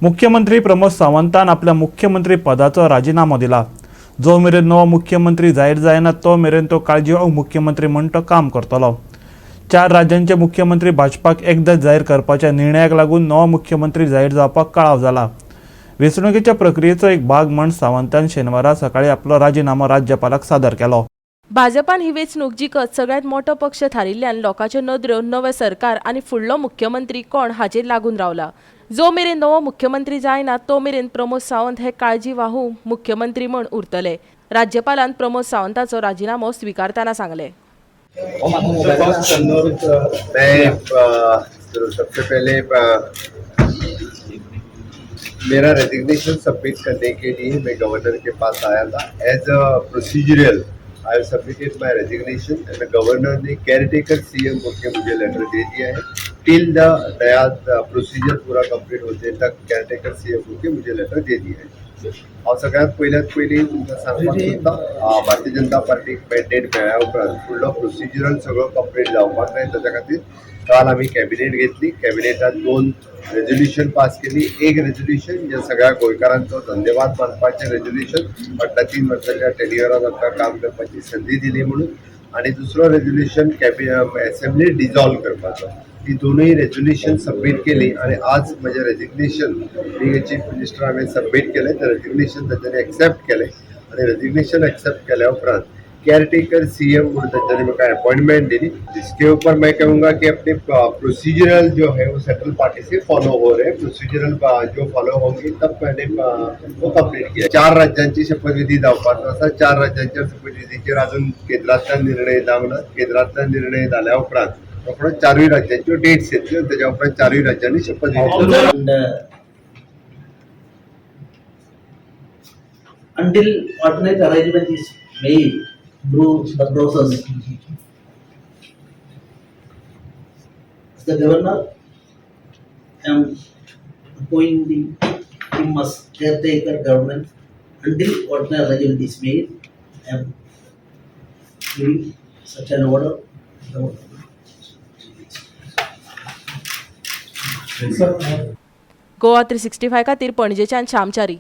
मुख्यमंत्री प्रमोद सावंतान आपल्या मुख्यमंत्री पदाचो राजीनामो दिला। जो मेरेन नवो मुख्यमंत्री जाहीर जायना तो मेरेन तो काळजी मुख्यमंत्री म्हूण तो काम करतलो। 4 राज्यांचे मुख्यमंत्री भाजपाक एकदाच जाहीर करपाच्या निर्णयाक लागून नवो मुख्यमंत्री जाहीर जावपाक कळाव जाला। वेंचणुकेच्या प्रक्रियेचो एक भाग म्हूण सावंतान शेनवारा सकाळी आपलो राजीनामो राज्यपालाक सादर केलो। भाजपान ही वेंचणूक जिखत सगळ्यात मोठो पक्ष थारिल्ल्यान लोकांच्यो नदऱ्यो नवे सरकार आनी फुडलो मुख्यमंत्री कोण हाचेर लागून रावला। जो मेरेन नवो मुख्यमंत्री जायना तो मेरेन प्रमोद सावंत हे काळजीवाहू मुख्यमंत्री म्हूण उरतले। राज्यपालान प्रमोद सावंताचो राजीनामो स्वीकारताना सांगले। सबसे पहले मेरा रेजिग्नेशन सबमिट करने के लिए मैं गवर्नर के पास आया था। As a procedural I have submitted my resignation end governor ने केयरटेकर सीएम को मुझे लेटर दे दिया है। टिल द नया प्रोसीजर पूरा कंप्लीट होते तक केयरटेकर सीएम को मुझे लेटर दे दिया है। और सगळ्यात पयली तुमकां सांगपाक सोदता भारतीय जनता पार्टीक मॅन्डेट मेळ्ळ्या उपरांत फुडलो प्रोसिजरल सगळो कंप्लीट जावपाक जाय। ताच्या खातीर काल आमी कॅबिनेट घेतली। कॅबिनेटात 2 रेजोल्यूशन पास केली। एक रेजोल्यूशन जे सगळ्या गोंयकारांचो धन्यवाद मानपाचें रेजोल्यूशन 3 वर्सांच्या टेन्युअरान आमकां काम करपाची संदी दिली म्हणून, आनी दुसरो रेजोल्यूशन असेंब्ली डिजॉल्व करपाचो। ही दोनूय रेजोल्यूशन सबमिट केली आणि आज म्हजें रेजिग्नेशन चीफ मिनिस्टर हांवें सबमिट केलें। तर रेजिग्नेशन तांच्यांनी एक्सेप्ट केलें आणि रेजिग्नेशन एक्सेप्ट केल्या उपरांत केयरटेकर सीएम म्हणून तांच्यांनी म्हाका अपॉइंटमेंट दिली। जिसके ऊपर मैं कहूँगा कि अपने प्रोसीजरल जो है वो सेंट्रल पार्टी से फॉलो हो रहे हैं। प्रोसीजरल जो फॉलो होंगी तब मैंने वो कंप्लीट किया। 4 राज्यांची शपथविधी जावपाचो आसा। 4 राज्यांच्या शपथविधीचेर अजून केंद्रांतल्यान निर्णय जावंक ना। केंद्रांतल्यान निर्णय जाल्या उपरांत रोखडोच 4 राज्यांच्यो डेट्स येतल्यो। ताच्या उपरांत 4 राज्यांनी शपथविधी until alternate arrangement is made through the process. As the governor, I am appointing the team as caretaker government until alternate arrangement is made. I am giving such an order. Goa 365 खातीर पणजेच्यान श्यामचारी।